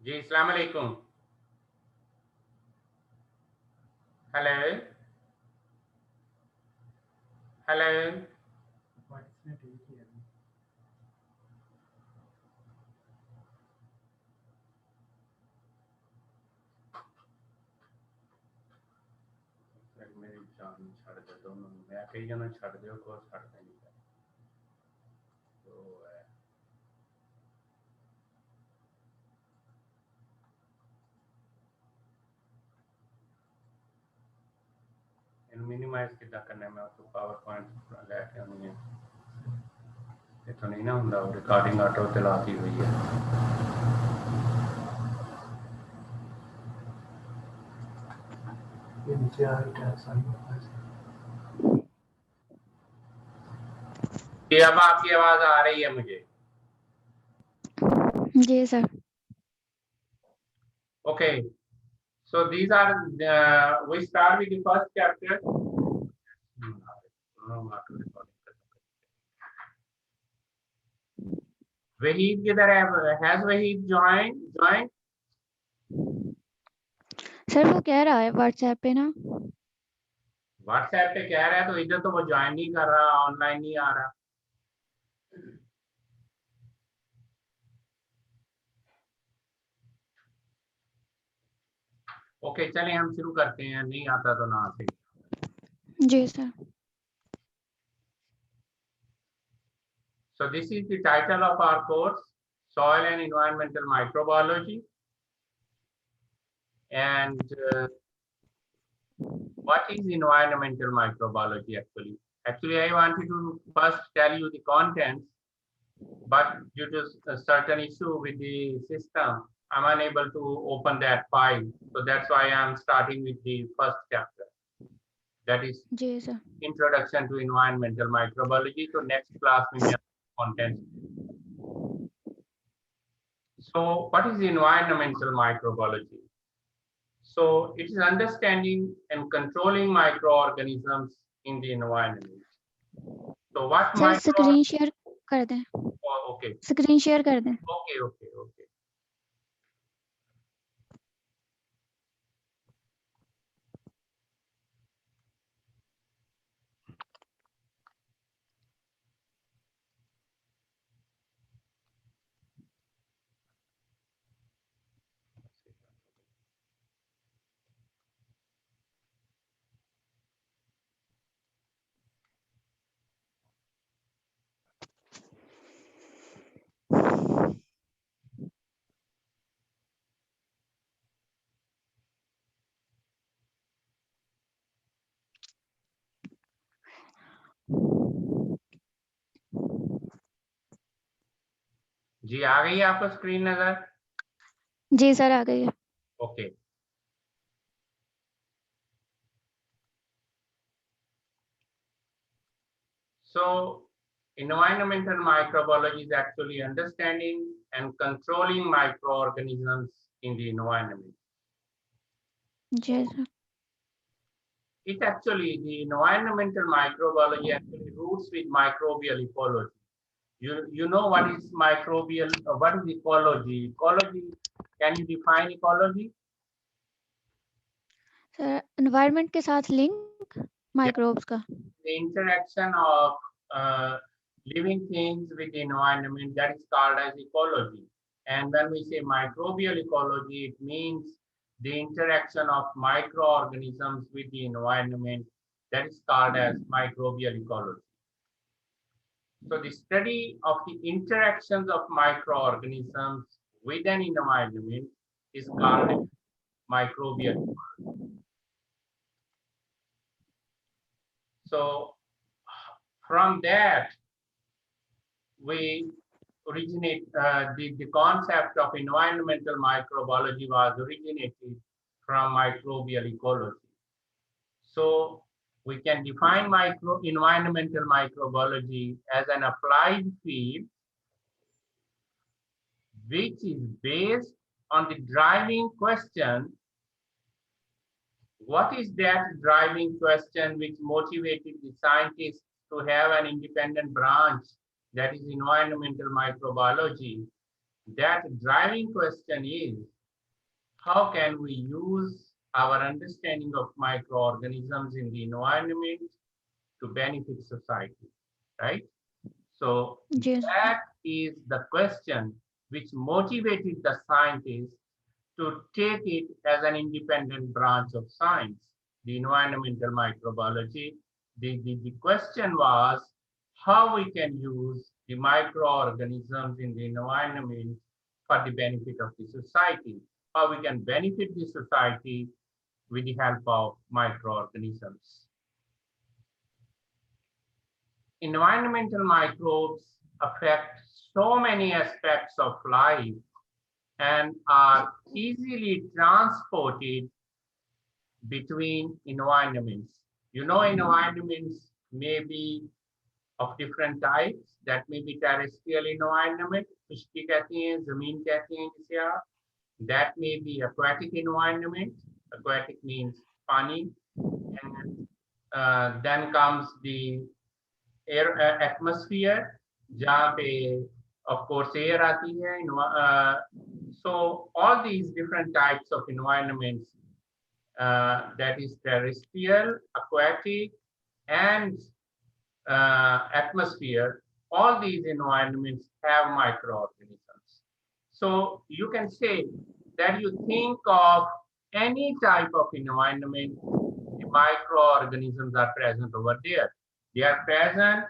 जी अस्सलाम वालेकुम। Hello hello. मेरी जान छड़ दे दोनों मैं कई जना छड़ दे को छड़ दे नहीं तो इन मिनिमाइज कितना करना मैं तो पावर पॉइंट लेके आनी है ये तो नहीं ना ਹੁੰਦਾ रिकॉर्डिंग ऑटो ते लाती हुई है। ये नीचे आ रही है सारी ये अब आपकी आवाज आ रही है मुझे। जी sir. Okay, so these are we start with the first chapter. Waheed किधर है? Has Waheed joined? सर वो कह रहा है व्हाट्सएप पे ना। व्हाट्सएप पे कह रहा है तो इधर तो वो ज्वाइन नहीं कर रहा, ऑनलाइन नहीं आ रहा। ओके चलिए हम शुरू करते हैं, नहीं आता तो ना आते। जी sir. So this is the title of our course, Soil and Environmental Microbiology. And what is environmental microbiology actually? Actually, I wanted to first tell you the contents, but due to a certain issue with the system, I'm unable to open that file. So that's why I'm starting with the first chapter. That is जी sir. Introduction to Environmental Microbiology. So next class में मैं content. So what is environmental microbiology? So it is understanding and controlling microorganisms in the environment. So what sir micro? Screen share कर दें। Oh, okay. Screen share कर दें। Okay. जी आ गई है आपको screen नजर? जी सर आ गई है। Okay. So environmental microbiology is actually understanding and controlling microorganisms in the environment. जी sir. It actually, the environmental microbiology actually roots with microbial ecology. You know what is microbial, what is ecology? Ecology, can you define ecology? Sir environment के साथ link microbes का। The interaction of living things with the environment, that is called as ecology. And when we say microbial ecology, it means the interaction of microorganisms with the environment, that is called as microbial ecology. So the study of the interactions of microorganisms with an environment is called microbial ecology. So from that, we originate the concept of environmental microbiology was originated from microbial ecology. So we can define environmental microbiology as an applied field which is based on the driving question. What is that driving question which motivated the scientists to have an independent branch, that is environmental microbiology? That driving question is how can we use our understanding of microorganisms in the environment to benefit society, right? So Yes. that is the question which motivated the scientists to take it as an independent branch of science, the environmental microbiology. The question was how we can use the microorganisms in the environment for the benefit of the society, how we can benefit the society with the help of microorganisms. Environmental microbes affect so many aspects of life and are easily transported between environments. You know, environments may be of different types. That may be terrestrial environment, खुश्की कहते हैं, जमीन कहते हैं जिसे आप. That may be aquatic environment. Aquatic means pani. And then comes the air atmosphere, जहाँ पे of course air आती है. So all these different types of environments, that is terrestrial, aquatic, and atmosphere, all these environments have microorganisms. So you can say that you think of any type of environment, the microorganisms are present over there. They are present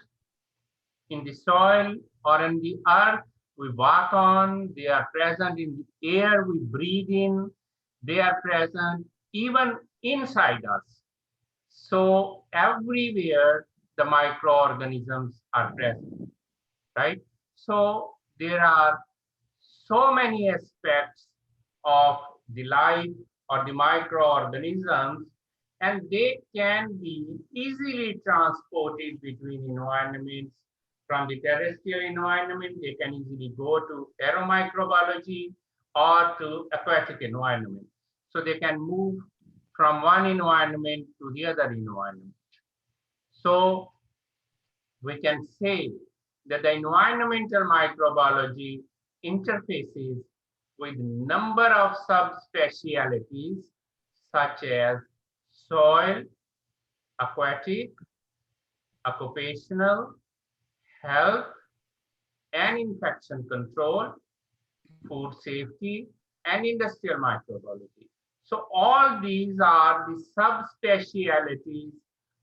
in the soil or in the earth we walk on. They are present in the air we breathe in. They are present even inside us. So everywhere the microorganisms are present, right? So there are so many aspects of the life or the microorganisms, and they can be easily transported between environments. From the terrestrial environment, they can easily go to aeromicrobiology or to aquatic environment. So they can move from one environment to the other environment. So we can say that the environmental microbiology interfaces with number of subspecialties such as soil, aquatic, occupational, health and infection control, food safety, and industrial microbiology. So all these are the subspecialties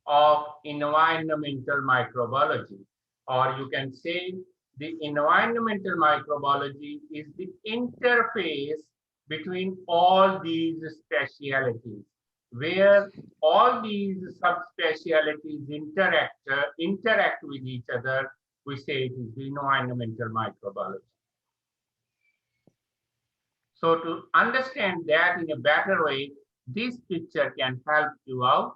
of environmental microbiology, or you can say the environmental microbiology is the interface between all these specialities, where all these subspecialties interact with each other. We say it is the environmental microbiology. So to understand that in a better way, this picture can help you out.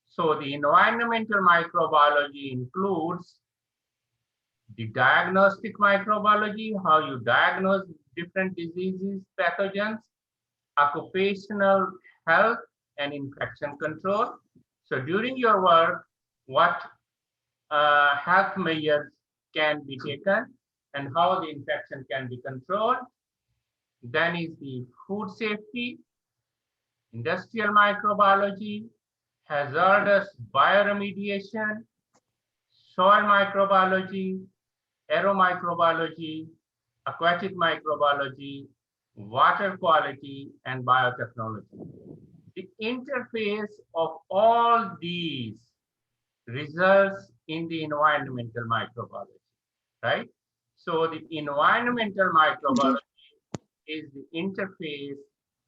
So the environmental microbiology includes the diagnostic microbiology, how you diagnose different diseases, pathogens, occupational health and infection control. So during your work, what health measures can be taken and how the infection can be controlled. Then is the food safety, industrial microbiology, hazardous bioremediation, soil microbiology, aeromicrobiology, aquatic microbiology, water quality, and biotechnology. The interface of all these results in the environmental microbiology, right? So the environmental microbiology is the interface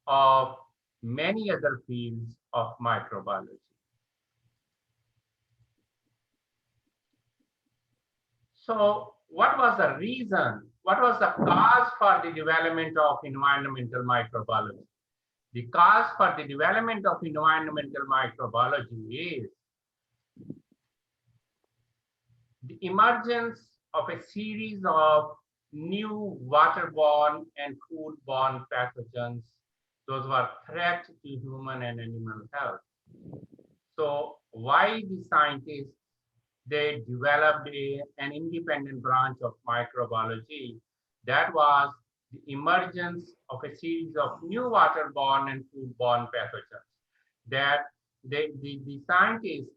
of many other fields of microbiology. So what was the reason? What was the cause for the development of environmental microbiology? The cause for the development of environmental microbiology is the emergence of a series of new waterborne and foodborne pathogens. Those were threats to human and animal health. So why the scientists, they developed an independent branch of microbiology that was the emergence of a series of new waterborne and foodborne pathogens. That the scientists,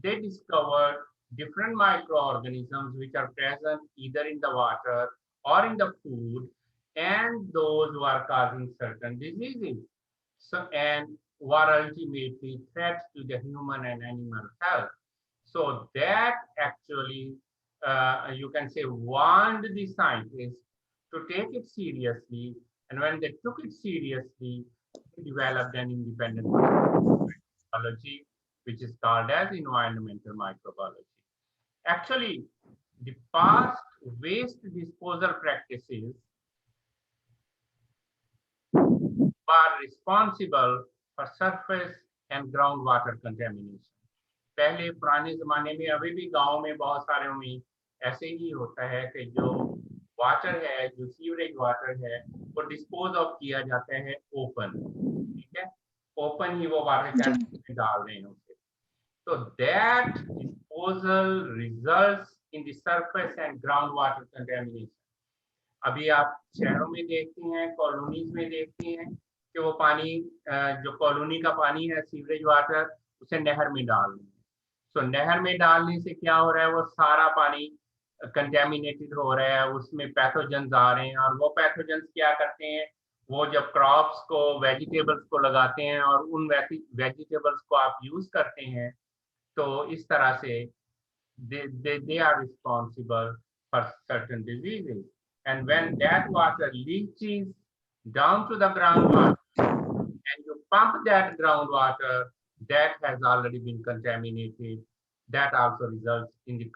they discovered different microorganisms which are present either in the water or in the food, and those who are causing certain diseases. So, and were ultimately threats to the human and animal health. So that actually, you can say, warned the scientists to take it seriously. And when they took it seriously, they developed an independent microbiology, which is called as environmental microbiology. Actually, the past waste disposal practices are responsible for surface and groundwater contamination. पहले पुराने जमाने में, अभी भी गांव में बहुत सारे में ऐसे ही होता है कि जो वाटर है, जो सीवरेज वाटर है, वो डिस्पोज ऑफ किया जाता है ओपन, ठीक है, ओपन ही वो वाटर कैन में डाल रहे हैं उसे. तो that disposal results in the surface and ground water contamination. अभी आप शहरों में देखते हैं, कॉलोनीज में देखते हैं कि वो पानी, जो कॉलोनी का पानी है, सीवरेज वाटर, उसे नहर में डाल रहे हैं. तो नहर में डालने से क्या हो रहा है, वो सारा पानी कंटेमिनेटेड हो रहा है, उसमें पैथोजेंस आ रहे हैं, और वो पैथोजेंस क्या करते हैं, वो जब क्रॉप्स को, वेजिटेबल्स को लगाते हैं और उन वेजिटेबल्स को आप यूज करते हैं, तो इस तरह से they are responsible for certain diseases. And when that water leaches down to the groundwater and you pump that groundwater, that has already been contaminated. That also results in the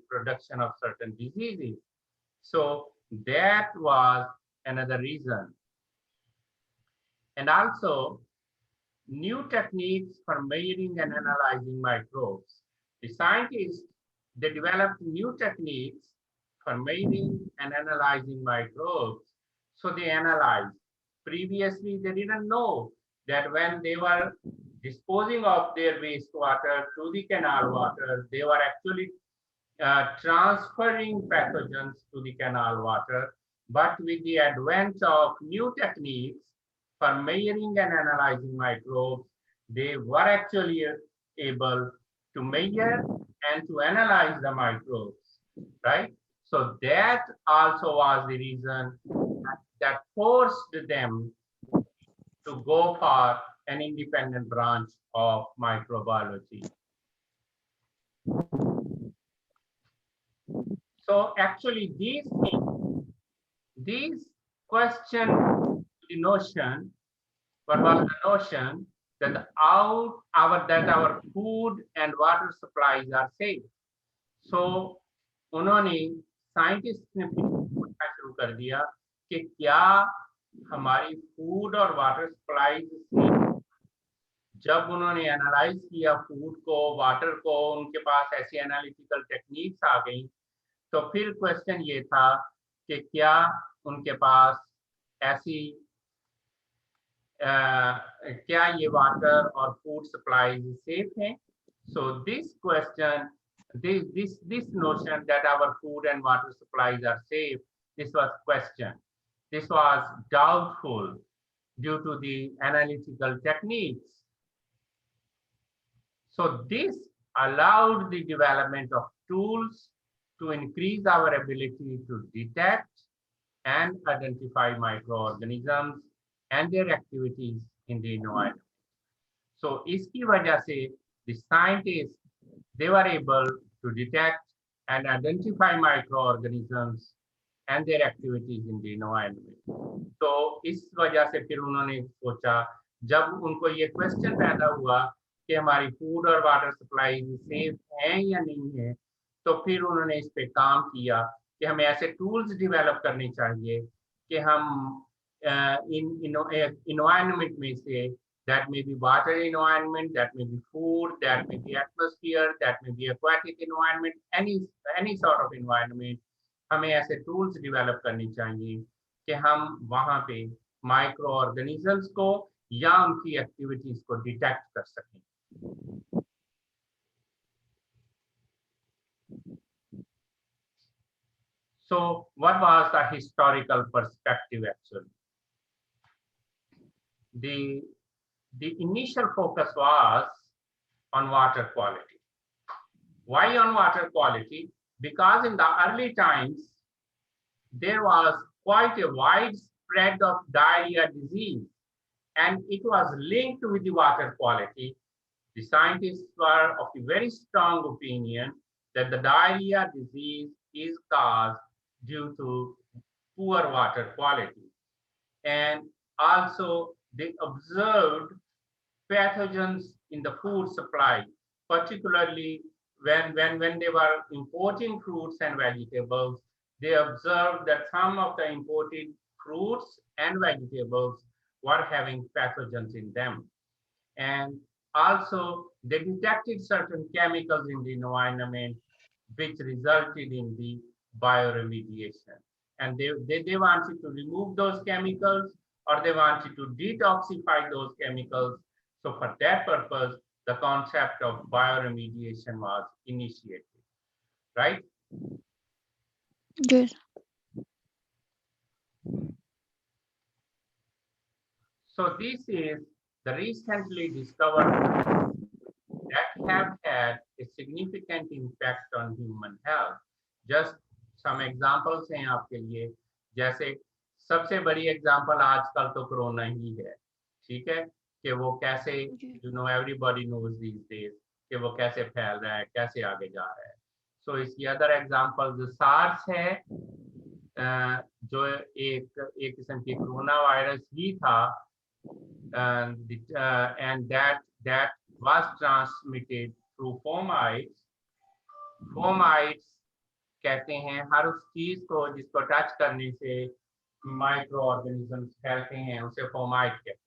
production of certain diseases. So that was another reason. And also, new techniques for measuring and analyzing microbes. The scientists, they developed new techniques for measuring and analyzing microbes. So they analyzed. Previously, they didn't know that when they were disposing of their wastewater to the canal water, they were actually transferring pathogens to the canal water. But with the advent of new techniques for measuring and analyzing microbes, they were actually able to measure and to analyze the microbes, right? So that also was the reason that forced them to go for an independent branch of microbiology. So actually these things, these question the notion, what was the notion that our food and water supplies are safe. So उन्होंने scientist ने पूछना शुरू कर दिया कि क्या हमारी food और वाटर सप्लाईज सेफ. जब उन्होंने एनालाइज किया फूड को, वाटर को, उनके पास ऐसी एनालिटिकल टेक्निक्स आ गई, तो फिर क्वेश्चन ये था कि क्या उनके पास ऐसी क्या ये वाटर और फूड सप्लाईज सेफ हैं. So this question, this notion that our food and water supplies are safe, this was questioned. This was doubtful due to the analytical techniques. So this allowed the development of tools to increase our ability to detect and identify microorganisms and their activities in the environment. So iski wajah se the scientists, they were able to detect and identify microorganisms and their activities in the environment. तो इस वजह से फिर उन्होंने सोचा, जब उनको ये क्वेश्चन पैदा हुआ कि हमारी फूड और वाटर सप्लाई सेफ हैं या नहीं है, तो फिर उन्होंने इस पे काम किया कि हमें ऐसे टूल्स डेवलप करने चाहिए कि हम environment में से, that may be water environment, that may be food, that may be atmosphere, that may be aquatic environment, any sort of environment, हमें ऐसे टूल्स डेवलप करने चाहिए कि हम वहाँ पे माइक्रो ऑर्गेनिजम्स को या उनकी एक्टिविटीज को डिटेक्ट कर सकें. So what was the historical perspective actually? The initial focus was on water quality. Why on water quality? Because in the early times, there was quite a wide spread of diarrhea disease, and it was linked with the water quality. The scientists were of a very strong opinion that the diarrhea disease is caused due to poor water quality. And also they observed pathogens in the food supply, particularly when they were importing fruits and vegetables. They observed that some of the imported fruits and vegetables were having pathogens in them. And also they detected certain chemicals in the environment which resulted in the bioremediation. And they wanted to remove those chemicals, or they wanted to detoxify those chemicals. So for that purpose, the concept of bioremediation was initiated, right? Yes. So this is the recently discovered that have had a significant impact on human health. Just some examples हैं आपके लिए, जैसे सबसे बड़ी example आजकल तो corona ही है, ठीक है, कि वो कैसे, everybody knows these days कि वो कैसे फैल रहा है, कैसे आगे जा रहा है. So इसकी अदर एग्जांपल जो सार्स है, जो एक किस्म की कोरोना वायरस ही था, and that was transmitted through fomites. Fomites कहते हैं हर उस चीज को जिसको टच करने से माइक्रो ऑर्गेनिजम्स फैलते हैं, उसे फोमाइट कहते हैं,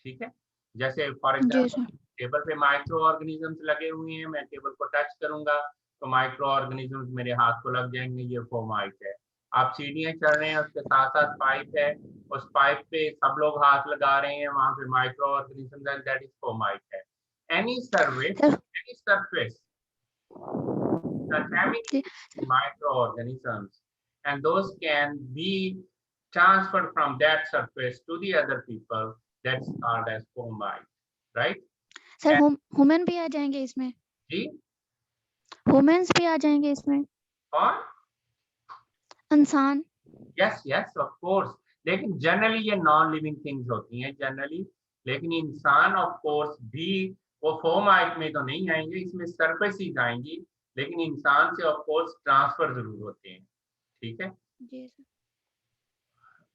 ठीक है. जैसे फॉर एग्जांपल टेबल पे माइक्रो ऑर्गेनिजम्स लगे हुए हैं, मैं टेबल को टच करूंगा तो माइक्रो ऑर्गेनिजम्स मेरे हाथ को लग जाएंगे, ये फोमाइट है. आप सीढ़ियां चढ़ रहे हैं, उसके साथ साथ पाइप है, उस पाइप पे सब लोग हाथ लगा रहे हैं, वहां पे micro organisms and that is fomite है. Any surface contaminated microorganisms, and those can be transferred from that surface to the other people. That's called as fomite, right? Sir human भी आ जाएंगे इसमें? जी, ह्यूमंस भी आ जाएंगे इसमें? और इंसान? yes of course. लेकिन जनरली ये नॉन लिविंग थिंग्स होती हैं जनरली, लेकिन इंसान ऑफ कोर्स भी वो फोमाइट में तो नहीं आएंगे, इसमें सरफेस ही आएंगी, लेकिन इंसान से ऑफ कोर्स ट्रांसफर जरूर होते हैं, ठीक है. जी सर.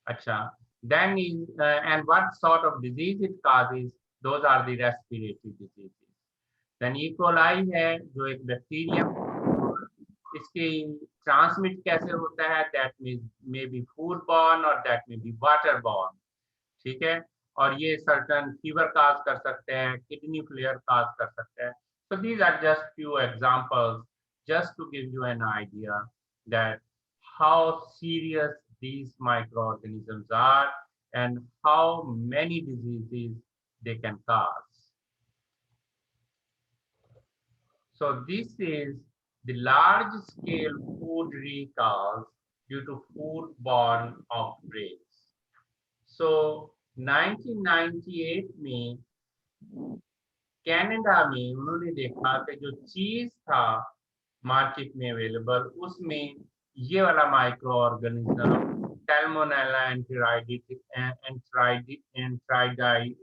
अच्छा, then and what sort of disease it causes, those are the respiratory diseases. then E. coli है जो एक बैक्टीरिया, इसकी ट्रांसमिट कैसे होता है, that may be food borne or that may be water borne, ठीक है. और ये सर्टन फीवर काज कर सकते हैं, किडनी फेलियर काज कर सकते हैं. So these are just few examples just to give you an idea that how serious these microorganisms are and how many diseases they can cause. So this is the large scale food recalls due to foodborne outbreaks. So 1998 में Canada में उन्होंने देखा कि जो चीज था market में available, उसमें ये वाला micro organism salmonella enteritidis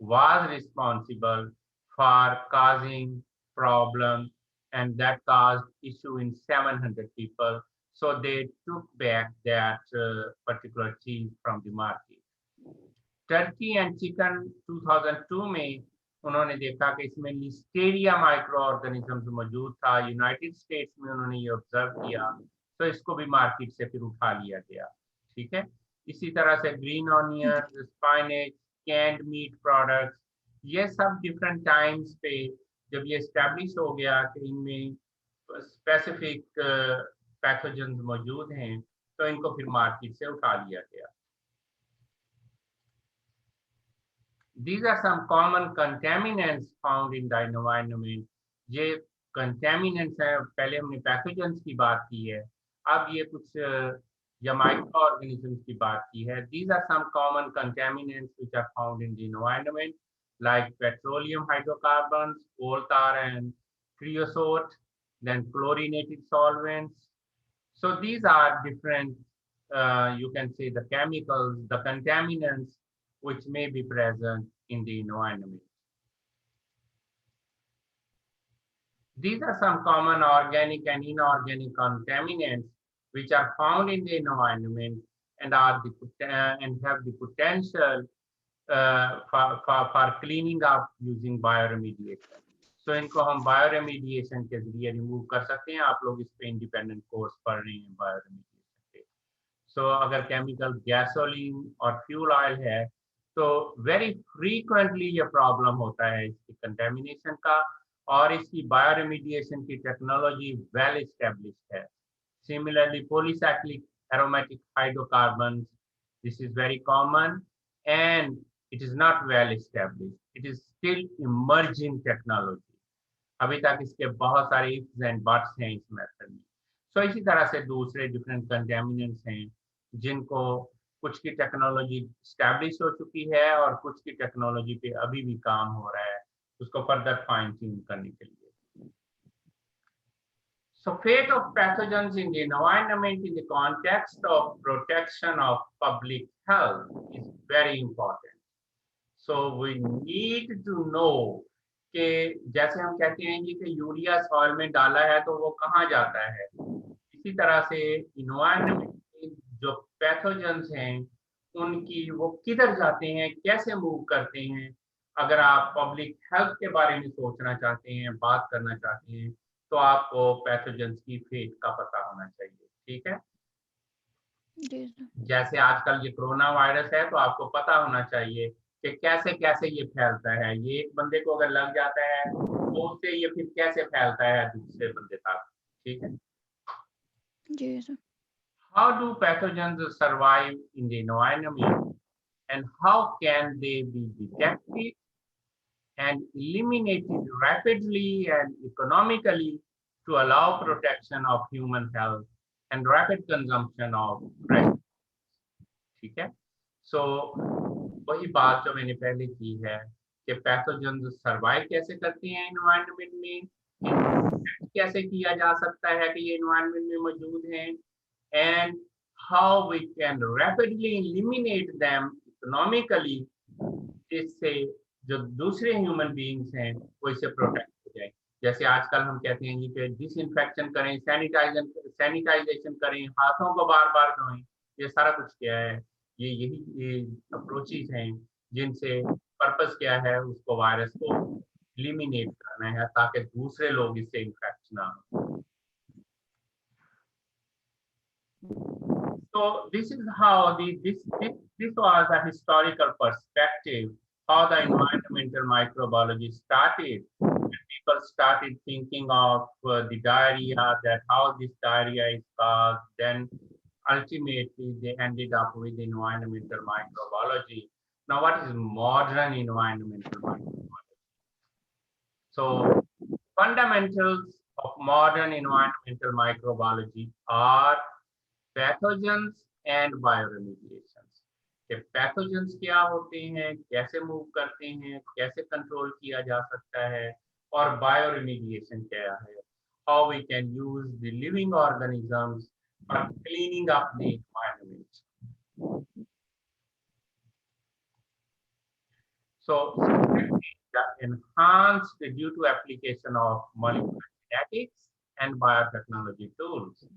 was responsible for causing problem, and that caused issue in 700 people. So they took back that particular cheese from the market. Turkey and chicken 2002 में उन्होंने देखा कि इसमें लिस्टेरिया माइक्रो ऑर्गेनिजम्स मौजूद था. United states में उन्होंने ये ऑब्जर्व किया, तो इसको भी मार्केट से फिर उठा लिया गया, ठीक है. इसी तरह से green onion, spinach, canned meat products, ये सब डिफरेंट टाइम्स पे जब ये एस्टैब्लिश हो गया कि इनमें स्पेसिफिक पैथोजेंस मौजूद हैं, तो इनको फिर मार्केट से उठा लिया गया. These are some common contaminants found in the environment. ये contaminants हैं, पहले हमने pathogens की बात की है, अब ये कुछ या माइक्रो ऑर्गेनिजम्स की बात की है. These are some common contaminants which are found in the environment like petroleum hydrocarbons, coal tar and creosote, then chlorinated solvents. So these are different, you can say the chemicals, the contaminants which may be present in the environment. These are some common organic and inorganic contaminants which are found in the environment and are and have the potential for cleaning up using bioremediation. So इनको हम bioremediation के जरिए remove कर सकते हैं. आप लोग इस पे इंडिपेंडेंट कोर्स पढ़ रहे हैं बायोरेमिडिएशन पे. सो अगर केमिकल गैसोलीन और फ्यूल ऑयल है तो वेरी फ्रीक्वेंटली ये प्रॉब्लम होता है इसकी कंटेमिनेशन का, और इसकी बायोरेमिडिएशन की टेक्नोलॉजी वेल एस्टेब्लिश्ड है. Similarly, polycyclic aromatic hydrocarbons, this is very common and it is not well established. It is still emerging technology. अभी तक इसके बहुत सारे ifs and buts हैं इस मेथड में. सो इसी तरह से दूसरे डिफरेंट कंटेमिनेंट्स हैं जिनको कुछ की टेक्नोलॉजी स्टैब्लिश हो चुकी है और कुछ की टेक्नोलॉजी पे अभी भी काम हो रहा है उसको फर्दर फाइन ट्यून करने के लिए. So fate of pathogens in the environment in the context of protection of public health is very important. So we need to know कि जैसे हम कहते हैं कि यूरिया सॉइल में डाला है तो वो कहाँ जाता है, इसी तरह से इन्वायरमेंट में जो पैथोजेंस हैं उनकी वो किधर जाते हैं, कैसे मूव करते हैं. अगर आप पब्लिक हेल्थ के बारे में सोचना चाहते हैं, बात करना चाहते हैं, तो आपको पैथोजेंस की फेट का पता होना चाहिए. ठीक है. जैसे आजकल ये कोरोना वायरस है तो आपको पता होना चाहिए कि कैसे कैसे ये फैलता है. ये एक बंदे को अगर लग जाता है तो उससे ये फिर कैसे फैलता है दूसरे बंदे तक. ठीक है. जी sir. How do pathogens survive in the environment and how can they be detected and eliminated rapidly and economically to allow protection of human health and rapid consumption of fresh. ठीक है. सो वही बात जो मैंने पहले की है कि पैथोजेंस सर्वाइव कैसे करते हैं एनवायरनमेंट में, कैसे किया जा सकता है कि ये एनवायरनमेंट में मौजूद हैं, and how we can rapidly eliminate them economically, जिससे जो दूसरे ह्यूमन बीइंग्स हैं वो इससे प्रोटेक्ट हो जाए. जैसे आजकल हम कहते हैं कि डिसइंफेक्शन करें, सैनिटाइजेशन करें, हाथों को बार बार धोएं. ये सारा कुछ क्या है, ये अप्रोचेस हैं जिनसे पर्पस क्या है, उसको वायरस को एलिमिनेट करना है ताकि दूसरे लोग इससे इन्फेक्ट ना हो. So this is how this was a historical perspective how the environmental microbiology started. When people started thinking of the diarrhea, that how this diarrhea is caused, then ultimately they ended up with environmental microbiology. Now, what is modern environmental microbiology? So fundamentals of modern environmental microbiology are pathogens and bioremediations. कि pathogens क्या होते हैं, कैसे move करते हैं, कैसे control किया जा सकता है, और बायोरेमिडिएशन क्या है, how we can use the living organisms for cleaning up the environment. So enhanced due to application of molecular genetics and biotechnology tools.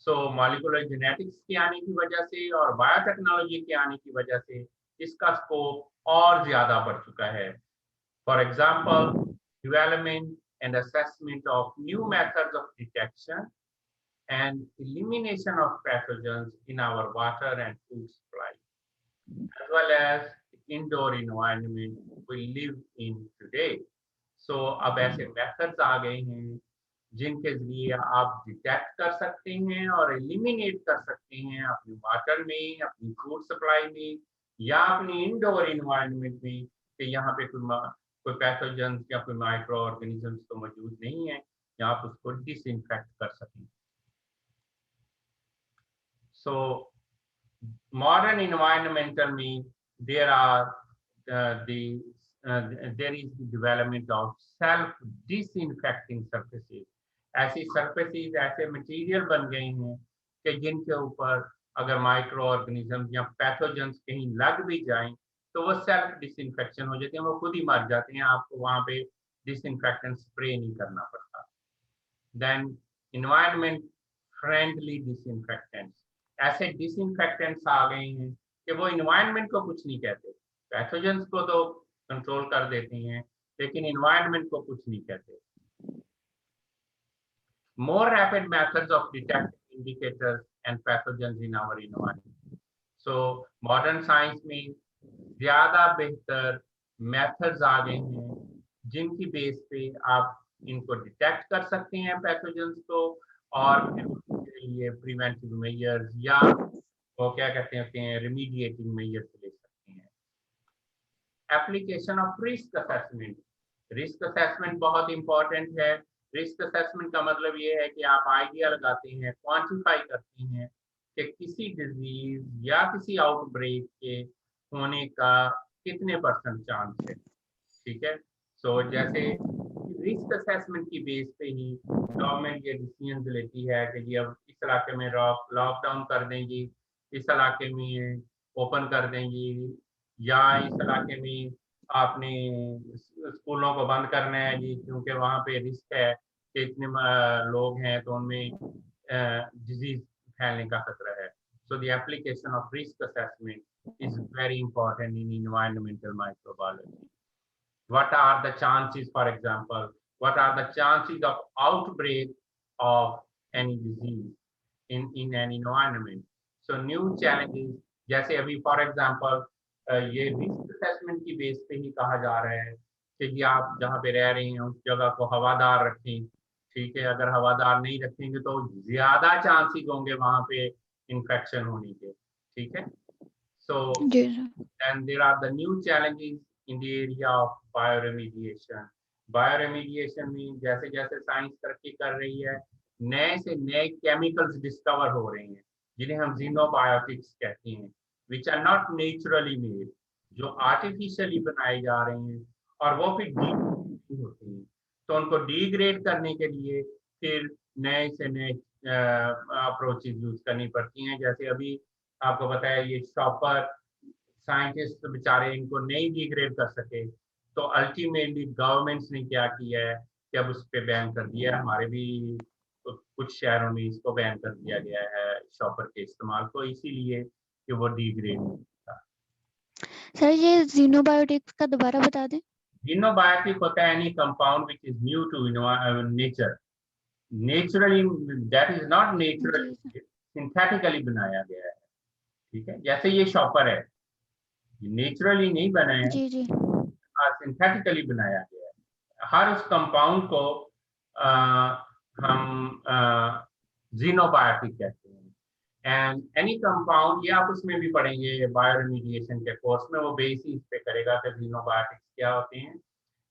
So molecular genetics के आने की वजह से और बायोटेक्नोलॉजी के आने की वजह से इसका स्कोप और ज्यादा बढ़ चुका है. For example, development and assessment of new methods of detection and elimination of pathogens in our water and food supply as well as indoor environment we live in today. So अब ऐसे methods आ गए हैं जिनके जरिए आप detect कर सकते हैं और एलिमिनेट कर सकते हैं अपने वाटर में, अपनी फूड सप्लाई में या अपनी इंडोर इन्वायरमेंट में कि यहाँ पे कोई पैथोजेंस या कोई माइक्रो ऑर्गेनिजम्स तो मौजूद नहीं है, या आप उसको डिसइंफेक्ट कर सकें. So modern environmental means there are the there is the development of self disinfecting surfaces. ऐसी surfaces ऐसे material बन गए हैं कि जिनके ऊपर अगर माइक्रो ऑर्गेनिज्म या पैथोजेंस कहीं लग भी जाएं तो वो सेल्फ डिसइंफेक्शन हो जाते हैं, वो खुद ही मर जाते हैं, आपको वहां पे डिसइंफेक्टेंट स्प्रे नहीं करना पड़ता। देन इन्वायरमेंट फ्रेंडली डिसइंफेक्टेंट्स, ऐसे डिसइंफेक्टेंट्स आ गए हैं कि वो इन्वायरमेंट को कुछ नहीं कहते, पैथोजेंस को तो कंट्रोल कर देते हैं लेकिन इन्वायरमेंट को कुछ नहीं कहते। More rapid methods of detecting indicators and pathogens in our environment. So modern science में ज्यादा बेहतर मेथड्स आ गए हैं जिनकी बेस पे आप इनको डिटेक्ट कर सकते हैं पैथोजेंस को, और ये प्रिवेंटिव मेजर्स या वो क्या कहते हैं रिमीडिएटिंग मेजर्स ले सकते हैं। Application of risk assessment, risk assessment बहुत इंपॉर्टेंट है। रिस्क असेसमेंट का मतलब ये है कि आप आइडिया लगाते हैं, क्वांटिफाई करते हैं कि किसी डिजीज या किसी आउटब्रेक के होने का कितने % चांस है। ठीक है, सो जैसे रिस्क असेसमेंट की बेस पे ही गवर्नमेंट ये डिसीजन लेती है कि जी अब इस इलाके में लॉकडाउन कर देंगी, इस इलाके में ओपन कर देंगी, या इस इलाके में आपने स्कूलों को बंद करना है जी क्योंकि वहाँ पे रिस्क है कि इतने लोग हैं तो उनमें डिजीज फैलने का खतरा है। So the application of risk assessment is very important in environmental microbiology. What are the chances, for example, what are the chances of outbreak of any disease in an environment? So new challenges, जैसे अभी for example ये risk assessment की base पे ही कहा जा रहा है कि जी आप जहाँ पे रह रहे हैं उस जगह को हवादार रखें। ठीक है, अगर हवादार नहीं रखेंगे तो ज्यादा चांसेस होंगे वहां पे इन्फेक्शन होने के। ठीक है, so and there are the new challenges in the area of bioremediation. Bioremediation में जैसे जैसे साइंस तरक्की कर रही है नए से नए केमिकल्स डिस्कवर हो रहे हैं जिन्हें हम जीनोबायोटिक्स कहते हैं, which are not naturally made, जो आर्टिफिशियली बनाए जा रहे हैं और वो फिर डिग्रेड होते हैं। तो उनको डिग्रेड करने के लिए फिर नए से नए अप्रोचेस यूज करनी पड़ती हैं। जैसे अभी आपको बताया ये शॉपर साइंटिस्ट बेचारे इनको नहीं डिग्रेड कर सके, तो अल्टीमेटली गवर्नमेंट्स ने क्या किया है कि अब उस पर बैन कर दिया है। हमारे भी कुछ शहरों में इसको बैन कर दिया गया है शॉपर के इस्तेमाल को, इसीलिए कि वो डिग्रेड नहीं होता। सर ये जीनोबायोटिक्स का दोबारा बता दें। जीनोबायोटिक होता है any compound which is new to nature, naturally, that is not natural, synthetically बनाया गया है। ठीक है, जैसे ये शॉपर है नेचुरली नहीं बनाया, जी जी, सिंथेटिकली बनाया गया है। हर उस कंपाउंड को हम जीनोबायोटिक कहते हैं। एंड एनी कंपाउंड, ये आप उसमें भी पढ़ेंगे बायोरेमिडिएशन के कोर्स में, वो बेसिस पे करेगा कि जीनोबायोटिक्स क्या होते हैं।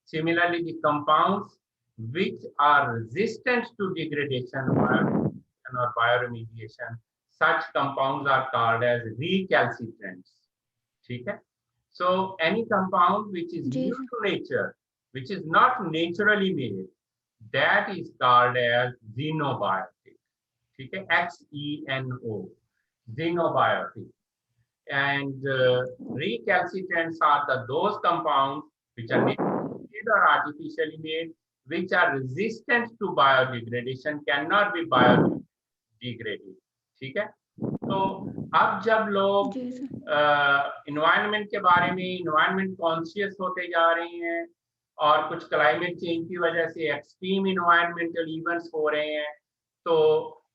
Similarly the compounds which are resistant to degradation or bioremediation, such compounds are called as recalcitrants. ठीक है, so any compound which is new to nature, which is not naturally made, that is called as xenobiotic. ठीक है, XENO, xenobiotic. And recalcitrants are those compounds which are made or artificially made, which are resistant to biodegradation, cannot be biodegraded. ठीक है, तो अब जब लोग environment के बारे में इन्वायरमेंट कॉन्शियस होते जा रहे हैं और कुछ क्लाइमेट चेंज की वजह से एक्सट्रीम इन्वायरमेंटल इवेंट्स हो रहे हैं, तो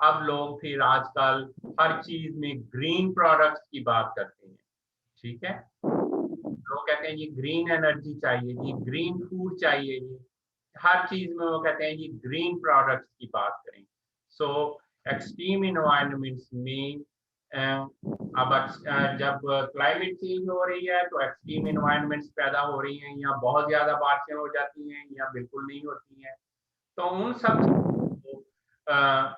अब लोग फिर आजकल हर चीज में ग्रीन प्रोडक्ट्स की बात करते हैं। ठीक है, लोग कहते हैं जी ग्रीन एनर्जी चाहिए जी, ग्रीन फूड चाहिए जी, हर चीज में वो कहते हैं जी ग्रीन प्रोडक्ट्स की बात करें। सो एक्सट्रीम इन्वायरमेंट्स में अब जब क्लाइमेट चेंज हो रही है तो एक्सट्रीम इन्वायरमेंट्स पैदा हो रही हैं, या बहुत ज्यादा बारिशें हो जाती हैं या बिल्कुल नहीं होती हैं, तो उन सब चीजों को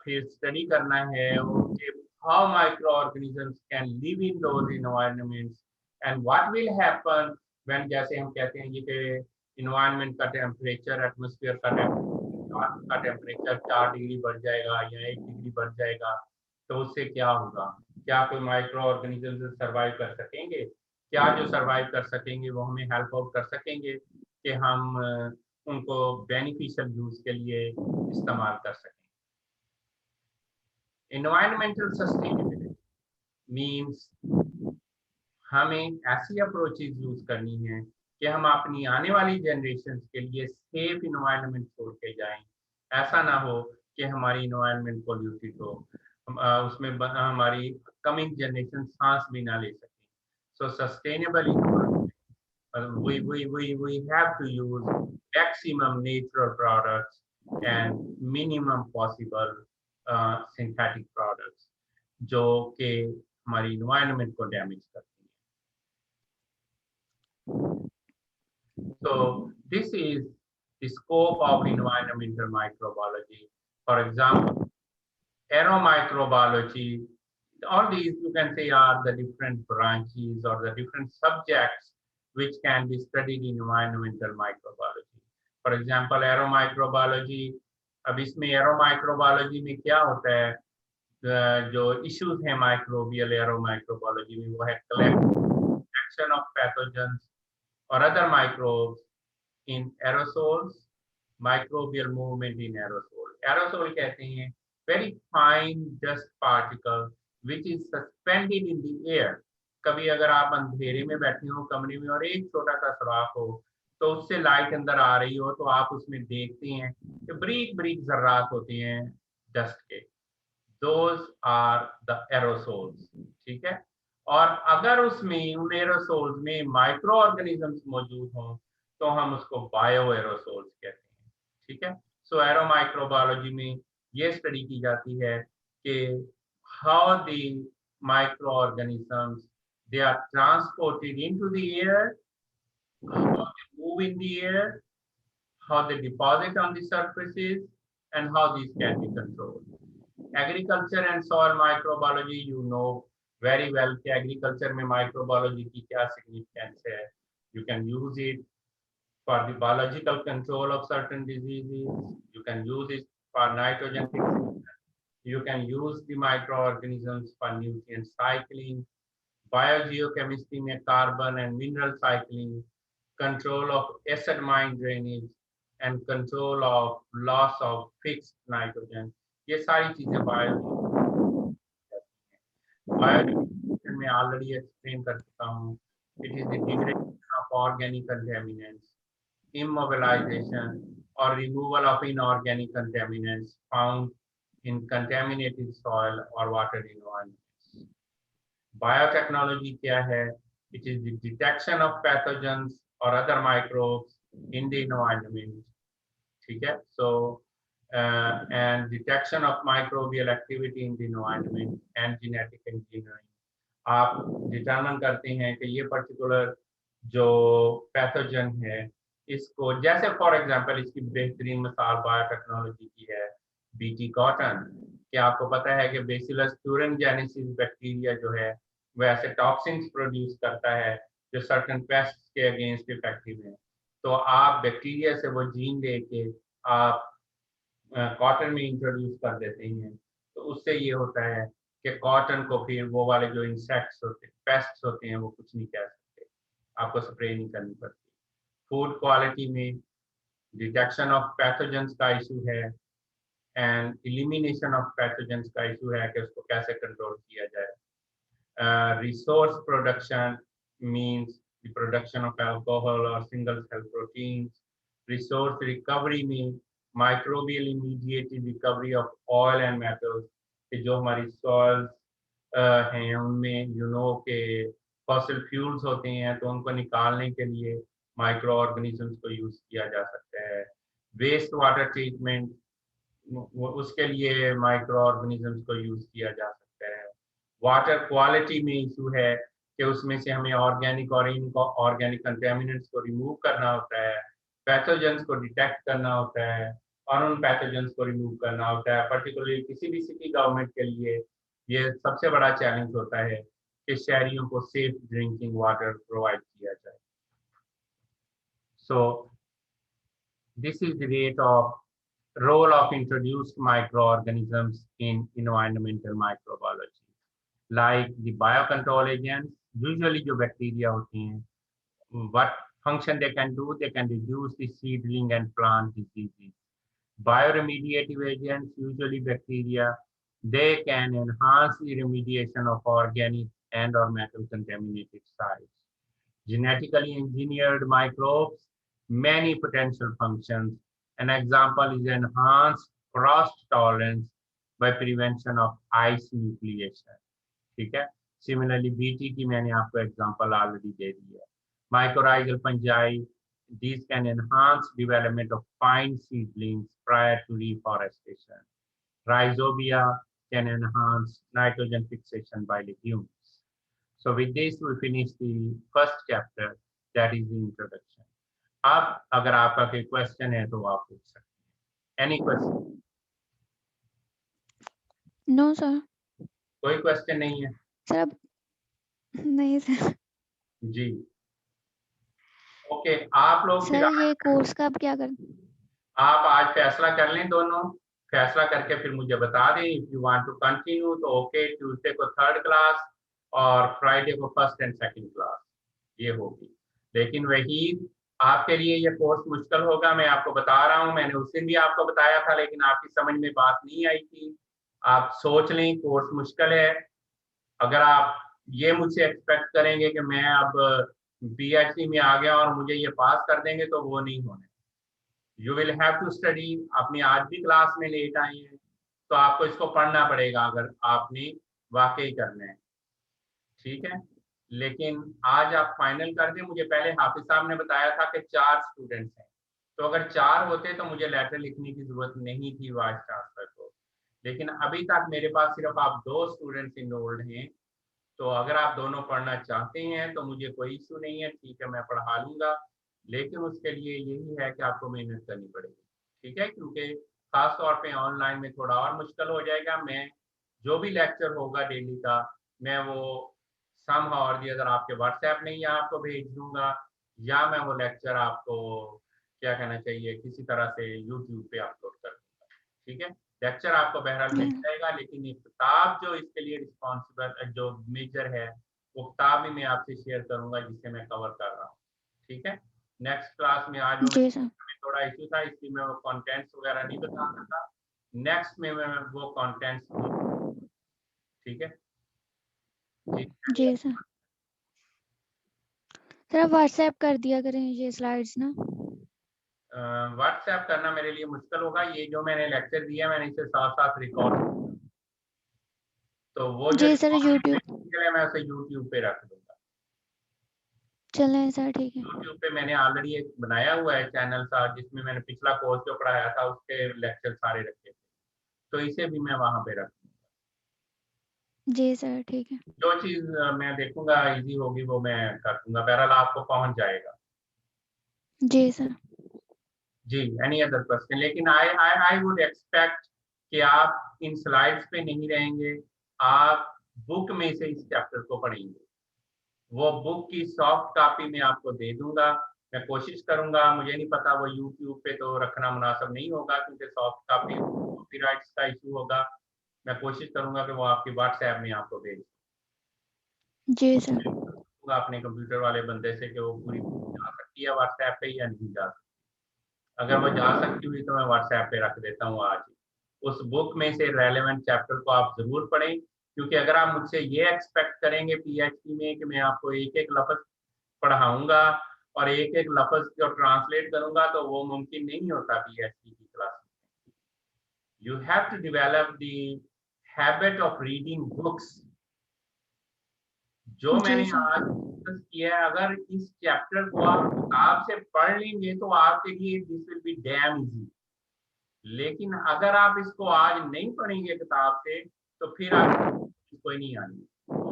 फिर स्टडी करना है, उनके how microorganisms can live in those environments and what will happen when, जैसे हम कहते हैं ये कि environment का टेम्परेचर, एटमोसफियर का टेम्परेचर 4 डिग्री बढ़ जाएगा या 1 डिग्री बढ़ जाएगा, तो उससे क्या होगा? क्या कोई माइक्रो ऑर्गेनिज्म सर्वाइव कर सकेंगे? क्या जो सर्वाइव कर सकेंगे वो हमें हेल्प आउट कर सकेंगे कि हम उनको बेनिफिशियल यूज के लिए इस्तेमाल कर सकें? एनवायरमेंटल सस्टेनेबिलिटी मीन्स हमें ऐसी अप्रोचेज यूज करनी है कि हम अपनी आने वाली जनरेशन के लिए सेफ इन्वायरमेंट छोड़ के जाएं। ऐसा ना हो कि हमारी इन्वायरमेंट पोल्यूटेड हो, उसमें हमारी कमिंग जनरेशन सांस भी ना ले सके। सो sustainable we have to use maximum natural products and minimum possible synthetic products जो कि हमारी इन्वायरमेंट को डैमेज करती है। So this is the scope of environmental microbiology. For example, aeromicrobiology, all these you can say are the different branches or the different subjects which can be studied in environmental microbiology. For example, aeromicrobiology, अब इसमें aeromicrobiology में क्या होता है, जो issues हैं microbial aeromicrobiology में, वो है collection of pathogens or other microbes in aerosols, microbial movement in aerosol. Aerosol कहते हैं very fine dust particle which is suspended in the air. कभी अगर आप अंधेरे में बैठे हो कमरे में और एक छोटा सा सुराख हो तो उससे लाइट अंदर आ रही हो तो आप उसमें देखते हैं कि बारीक बारीक जर्रात होते हैं डस्ट के। Those are the aerosols, ठीक है। और अगर उसमें उन एरोसोल्स में माइक्रो ऑर्गेनिजम्स मौजूद हों तो हम उसको बायो एरोसोल्स कहते हैं, ठीक है। सो एरोमाइक्रोबायोलॉजी में ये स्टडी की जाती है कि how the microorganisms they are transported into the air, how they move in the air, how they deposit on the surfaces, and how these can be controlled. Agriculture and soil microbiology, you know very well कि agriculture में microbiology की क्या significance है. You can use it for the biological control of certain diseases. You can use it for nitrogen fixation. You can use the microorganisms for nutrient cycling. Biogeochemistry में carbon and mineral cycling, control of acid mine drainage, and control of loss of fixed nitrogen. ये सारी चीजें bio में already explain कर चुका हूँ. It is the degradation of organic contaminants, immobilization or removal of inorganic contaminants found in contaminated soil or water environments. Biotechnology क्या है? It is the detection of pathogens or other microbes in the environment. ठीक है? So and detection of microbial activity in the environment and genetic engineering. आप determine करते हैं कि ये particular जो पैथोजन है इसको, जैसे फॉर एग्जांपल इसकी बेहतरीन मिसाल बायोटेक्नोलॉजी की है बीटी कॉटन, कि आपको पता है कि बेसिलस thuringiensis बैक्टीरिया जो है वो ऐसे टॉक्सिन्स प्रोड्यूस करता है जो सर्टेन पेस्ट्स के अगेंस्ट इफेक्टिव हैं। तो आप बैक्टीरिया से वो जीन लेके आप कॉटन में इंट्रोड्यूस कर देते हैं, तो उससे ये होता है कि कॉटन को फिर वो वाले जो इंसेक्ट्स होते हैं, पेस्ट्स होते हैं, वो कुछ नहीं कह सकते, आपको स्प्रे नहीं करनी पड़ती। फूड क्वालिटी में डिटेक्शन ऑफ पैथोजेंस का इशू है एंड एलिमिनेशन ऑफ पैथोजेंस का इशू है कि उसको कैसे कंट्रोल किया जाए। Resource production means the production of alcohol और single cell proteins. Resource recovery में microbial mediated recovery of oil and metals, कि जो हमारी सॉइल्स हैं उनमें यू नो के फॉसिल फ्यूल्स होते हैं तो उनको निकालने के लिए माइक्रो ऑर्गेनिजम्स को यूज किया जा सकता है। वेस्ट वाटर ट्रीटमेंट, उसके लिए माइक्रो ऑर्गेनिजम्स को यूज किया जा सकता है। वाटर क्वालिटी में इशू है कि उसमें से हमें ऑर्गेनिक और इनऑर्गेनिक कंटेमिनेंट्स को रिमूव करना होता है, पैथोजेंस को डिटेक्ट करना होता है और उन पैथोजेंस को रिमूव करना होता है। पर्टिकुलरली किसी भी सिटी गवर्नमेंट के लिए ये सबसे बड़ा चैलेंज होता है कि शहरियों को सेफ ड्रिंकिंग वाटर प्रोवाइड किया जाए। So this is the rate of role of introduced microorganisms in environmental microbiology, like the biocontrol agents, usually जो bacteria होती हैं, what function they can do, they can reduce the seedling and plant diseases. Bioremediative agents, usually bacteria, they can enhance the remediation of organic and or metal contaminated sites. Genetically engineered microbes, many potential functions. An example is enhanced frost tolerance by prevention of ice nucleation. ठीक है, similarly BT की मैंने आपको example already दे दी है. Mycorrhizal fungi, these can enhance development of pine seedlings prior to reforestation. Rhizobia can enhance nitrogen fixation by legumes. So with this we finish the first chapter, that is the introduction. अब अगर आपका कोई question है तो आप पूछ सकते हैं. Any question? No sir. कोई क्वेश्चन नहीं है? सर अब नहीं सर. जी ओके, आप लोग सर ये कोर्स का अब क्या कर? आप आज फैसला कर लें, दोनों फैसला करके फिर मुझे बता दें. If you want to continue तो ओके, ट्यूसडे को 3rd क्लास और फ्राइडे को 1st and 2nd क्लास ये होगी. लेकिन वही आपके लिए ये कोर्स मुश्किल होगा, मैं आपको बता रहा हूँ. मैंने उस दिन भी आपको बताया था, लेकिन आपकी समझ में बात नहीं आई थी. आप सोच लें, कोर्स मुश्किल है. अगर आप ये मुझसे एक्सपेक्ट करेंगे कि मैं अब PhD में आ गया और मुझे ये पास कर देंगे, तो वो नहीं होने. You will have to study. आपने आज भी क्लास में लेट आए हैं तो आपको इसको पढ़ना पड़ेगा अगर आपने वाकई करना है. ठीक है, लेकिन आज आप फाइनल कर दें. मुझे पहले हाफिज साहब ने बताया था कि 4 स्टूडेंट्स हैं, तो अगर 4 होते तो मुझे लेटर लिखने की जरूरत नहीं थी वाइस चांसलर को. लेकिन अभी तक मेरे पास सिर्फ आप 2 स्टूडेंट्स इनरोल्ड हैं. तो अगर आप दोनों पढ़ना चाहते हैं तो मुझे कोई इशू नहीं है, ठीक है, मैं पढ़ा लूंगा. लेकिन उसके लिए यही है कि आपको मेहनत करनी पड़ेगी. ठीक है, क्योंकि खास तौर पे ऑनलाइन में थोड़ा और मुश्किल हो जाएगा. मैं जो भी लेक्चर होगा डेली का, मैं वो सम और दी अगर आपके व्हाट्सएप में या आपको भेज दूंगा, या मैं वो लेक्चर आपको क्या कहना चाहिए किसी तरह से यूट्यूब पे अपलोड कर दूंगा. ठीक है, लेक्चर आपको बहरहाल मिल जाएगा, लेकिन एक किताब जो इसके लिए रिस्पॉन्सिबल जो मेजर है, वो किताब भी मैं आपसे शेयर करूंगा जिसे मैं कवर कर रहा हूँ. ठीक है, नेक्स्ट क्लास में आज जी सर. थोड़ा इशू था, इसलिए मैं वो कंटेंट्स वगैरह नहीं बता सकता. नेक्स्ट में मैं वो कंटेंट्स. ठीक है जी सर. सर आप व्हाट्सएप कर दिया करें ये स्लाइड्स ना. व्हाट्सएप करना मेरे लिए मुश्किल होगा. ये जो मैंने लेक्चर दिया मैंने इसे साथ साथ रिकॉर्ड, तो वो जो जी सर यूट्यूब. मैं उसे यूट्यूब पे रख दूंगा. चलें सर ठीक है. यूट्यूब पे मैंने ऑलरेडी एक बनाया हुआ है चैनल सा, जिसमें मैंने पिछला कोर्स जो पढ़ाया था उसके लेक्चर सारे रखे थे, तो इसे भी मैं वहां पे रख दूंगा. जी सर ठीक है. जो चीज मैं देखूंगा इजी होगी वो मैं कर दूंगा, बहरहाल आपको पहुंच जाएगा. जी सर. जी, एनी अदर क्वेश्चन? लेकिन आई वुड एक्सपेक्ट कि आप इन स्लाइड्स पे नहीं रहेंगे, आप बुक में से इस चैप्टर को पढ़ेंगे. वो बुक की सॉफ्ट कॉपी मैं आपको दे दूंगा. मैं कोशिश करूंगा, मुझे नहीं पता वो यूट्यूब पे तो रखना मुनासिब नहीं होगा क्योंकि सॉफ्ट कॉपी कॉपीराइट्स का इशू होगा. मैं कोशिश करूंगा कि वो आपकी व्हाट्सएप में आपको भेज जी सर. दूंगा अपने कंप्यूटर वाले बंदे से कि वो पूरी बुक जा सकती है व्हाट्सएप पे या नहीं जा सकती. अगर वो जा सकती हुई तो मैं व्हाट्सएप पे रख देता हूँ आज. उस बुक में से रेलेवेंट चैप्टर को आप जरूर पढ़ें, क्योंकि अगर आप मुझसे ये एक्सपेक्ट करेंगे PhD में कि मैं आपको एक एक लफ्ज पढ़ाऊंगा और एक एक लफ्ज को ट्रांसलेट करूंगा, तो वो मुमकिन नहीं होता PhD की क्लास में. You have to develop the habit of reading books. जो मैंने जी सर. आज डिस्कस किया है, अगर इस चैप्टर को आप किताब से पढ़ लेंगे तो आपके लिए this will be dam easy. लेकिन अगर आप इसको आज नहीं पढ़ेंगे किताब से तो फिर आप कोई नहीं आनी.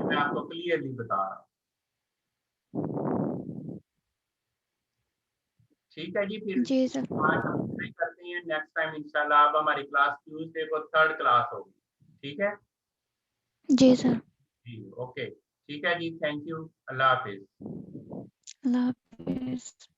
मैं आपको क्लियरली बता रहा हूँ. ठीक है जी, फिर जी सर. आज हम इतना ही करते हैं. नेक्स्ट टाइम इंशाल्लाह अब हमारी क्लास ट्यूसडे को 3rd क्लास होगी. ठीक है. जी सर। जी ओके, ठीक है जी, thank you, Allah Hafiz. Allah Hafiz.